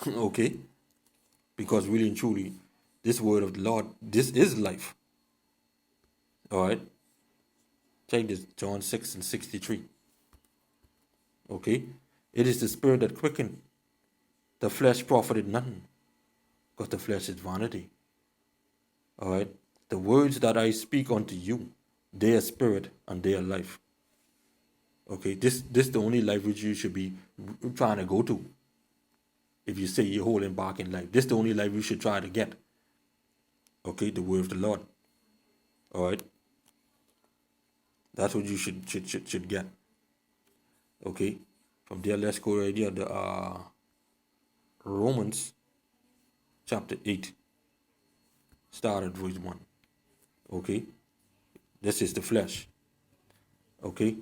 Okay? Because really and truly, this word of the Lord, this is life. All right? Check this, John 6 and 63. Okay? It is the spirit that quickened. The flesh profited nothing, because the flesh is vanity. All right? The words that I speak unto you, they are spirit and they are life. Okay? This the only life which you should be trying to go to. If you say you're holding back in life, this is the only life you should try to get. Okay? The word of the Lord. All right? That's what you should get. Okay? From there, let's go right here to Romans chapter 8. Start at verse 1. Okay? This is the flesh. Okay?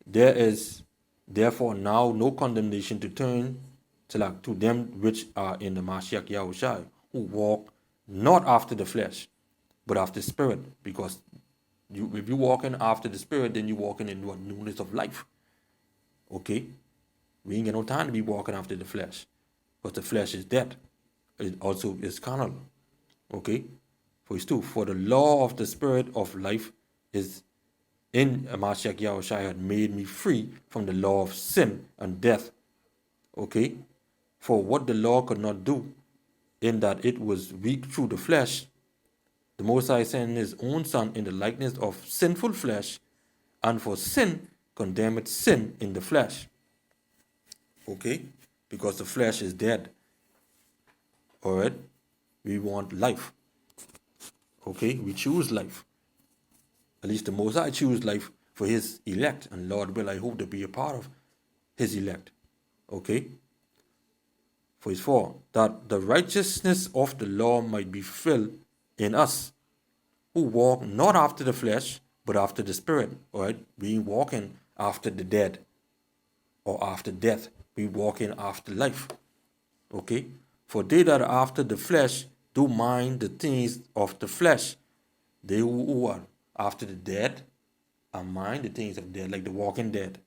There is therefore now no condemnation to turn to them which are in the Mashiach Yahushua, who walk not after the flesh, but after the spirit. Because if you're walking after the spirit, then you're walking in what newness of life. Okay? We ain't got no time to be walking after the flesh. Because the flesh is dead. It also is carnal. Okay? Verse 2. For the law of the spirit of life is in Mashiach Yahushua had made me free from the law of sin and death. Okay? For what the law could not do, in that it was weak through the flesh, the Most High sent his own Son in the likeness of sinful flesh, and for sin condemned sin in the flesh. Okay? Because the flesh is dead. Alright? We want life. Okay? We choose life. At least the Most High choose life for his elect. And Lord will, I hope to be a part of his elect. Okay? Verse 4. That the righteousness of the law might be filled in us, who walk not after the flesh, but after the spirit. Alright? We ain't walking after the dead or after death. We walking after life. Okay? For they that are after the flesh do mind the things of the flesh. They who are after the dead are mind the things of the dead, like the walking dead.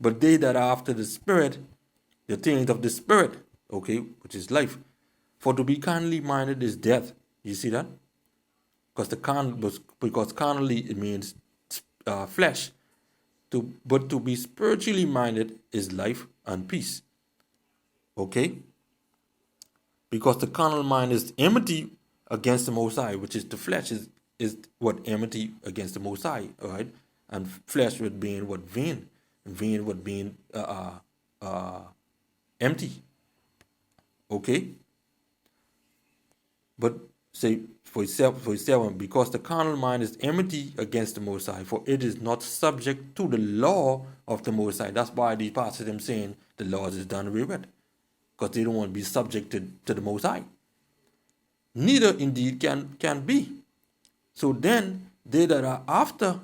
But they that are after the spirit, the things of the spirit, okay, which is life. For to be carnally minded is death. You see that? Because carnally it means flesh. But to be spiritually minded is life and peace. Okay? Because the carnal mind is enmity against the Most High, which is the flesh is what enmity against the Most High, all right? And flesh would being what vain, and vain would being empty. Okay? But say for 7, because the carnal mind is enmity against the Most High, for it is not subject to the law of the Most High. That's why these parts of them saying the laws is done away with, because they don't want to be subject to the Most High. Neither indeed can be. So then they that are after,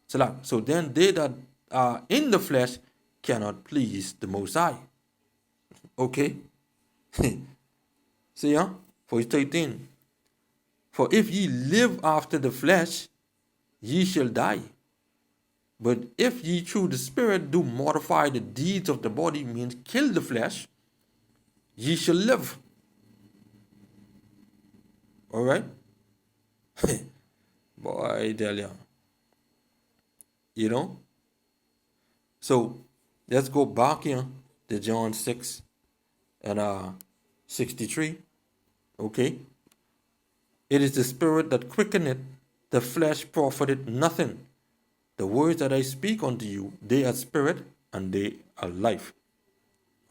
so then they that are in the flesh cannot please the Most High. Okay? See, verse 13. For if ye live after the flesh, ye shall die. But if ye through the Spirit do mortify the deeds of the body, means kill the flesh, ye shall live. All right? Boy, I tell you. You know? So, let's go back here to John 6 and 63. Okay? It is the Spirit that quickeneth, the flesh profited nothing. The words that I speak unto you, they are spirit and they are life.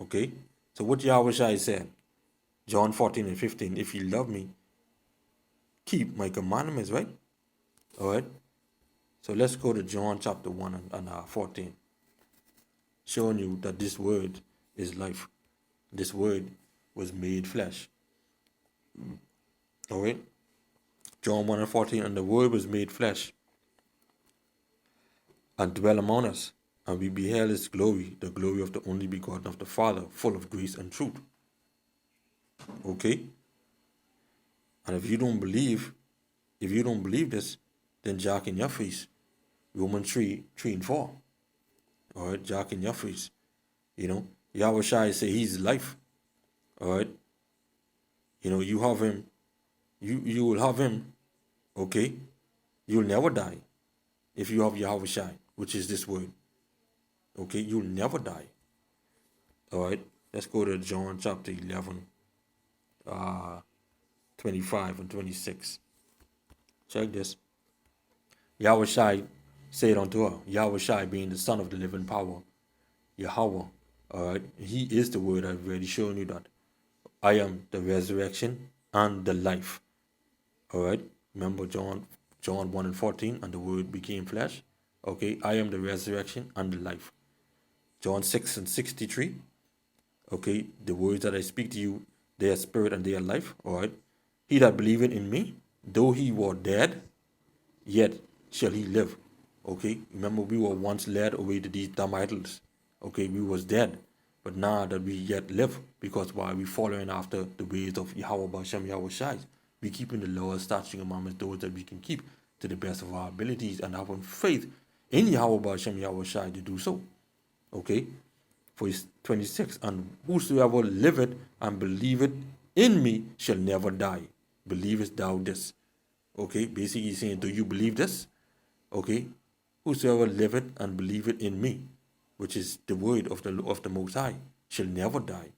Okay? So what Yahweh said, John 14 and 15, if you love me, keep my commandments, right? All right? So let's go to John chapter 1 and 14. Showing you that this word is life. This word was made flesh. All right? John 1 and 14, and the word was made flesh and dwell among us, and we beheld his glory, the glory of the only begotten of the Father, full of grace and truth. Okay? And if you don't believe this, then jack in your face. Romans 3 and 4. All right, jack in your face. You know, Yahushua say he's life. All right. You have him. You will have him. Okay. You'll never die if you have Yahushua, which is this word. Okay. You'll never die. All right. Let's go to John chapter 11, 25 and 26. Check this. Yahushua said unto her, Yahushua being the son of the living power, Yahweh. All right. He is the word. I've already shown you that. I am the resurrection and the life. All right. Remember John 1 and 14, and the word became flesh. Okay. I am the resurrection and the life. John 6 and 63. Okay. The words that I speak to you, they are spirit and they are life. All right. He that believeth in me, though he were dead, yet shall he live. Okay. Remember, we were once led away to these dumb idols. Okay. We was dead. But now that we yet live, because while we following after the ways of Yahweh Bashem Yahushai, we keeping the laws, statutes, and commandments, those that we can keep to the best of our abilities, and having faith in Yahweh Bashem Yahushai to do so. Okay? Verse 26, and whosoever liveth and believeth in me shall never die. Believest thou this? Okay? Basically he's saying, do you believe this? Okay? Whosoever liveth and believeth in me, which is the word of the Most High, shall never die.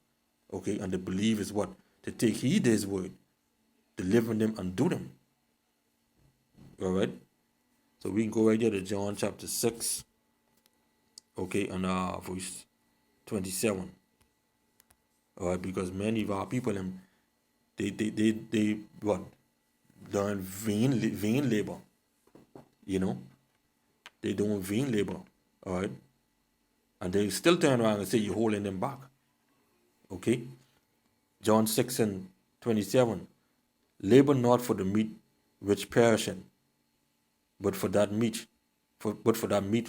Okay, and the belief is what? To take heed to his word, to live in them and do them. All right? So we can go right there to John chapter 6. Okay, and verse 27. All right, because many of our people, they what? Learn vain labor. They doing vain labor. All right? And they still turn around and say you're holding them back. Okay? John 6 and 27. Labor not for the meat which perisheth, but for that meat,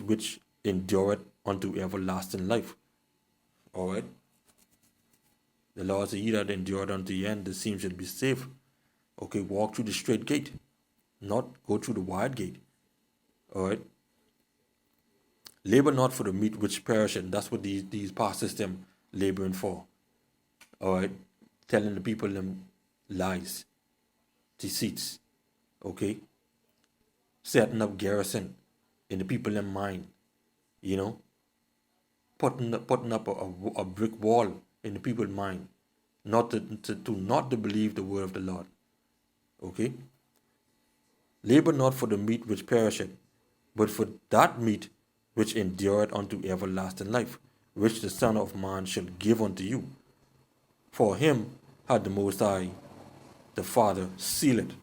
which endureth unto everlasting life. Alright? The Lord said, ye that endureth unto the end, the same shall be saved. Okay, walk through the straight gate, not go through the wide gate. Alright? Labor not for the meat which perisheth. That's what these pastors them laboring for. All right, telling the people them lies, deceits. Okay, setting up garrison in the people in mind. Putting up a brick wall in the people's mind, not to believe the word of the Lord. Okay. Labor not for the meat which perisheth, but for that meat which endureth unto everlasting life, which the Son of Man shall give unto you. For him had the Most High, the Father, sealed.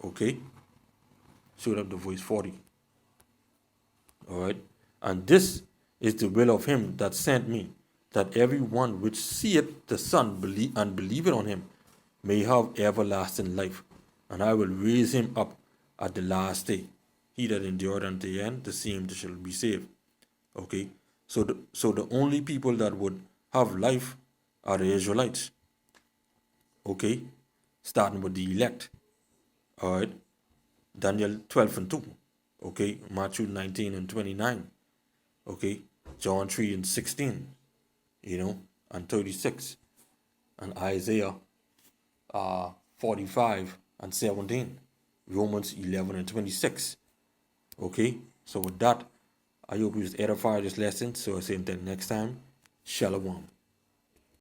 Okay? Showed up the verse 40. Alright? And this is the will of him that sent me, that every one which seeth the Son and believeth on him may have everlasting life, and I will raise him up at the last day. He that endured unto the end, the same shall be saved. Okay? So the only people that would have life are the Israelites. Okay? Starting with the elect. Alright? Daniel 12 and 2. Okay? Matthew 19 and 29. Okay? John 3 and 16. And 36. And Isaiah 45 and 17. Romans 11 and 26. Okay? So with that, I hope you was edified this lesson. So I say until next time, Shalom.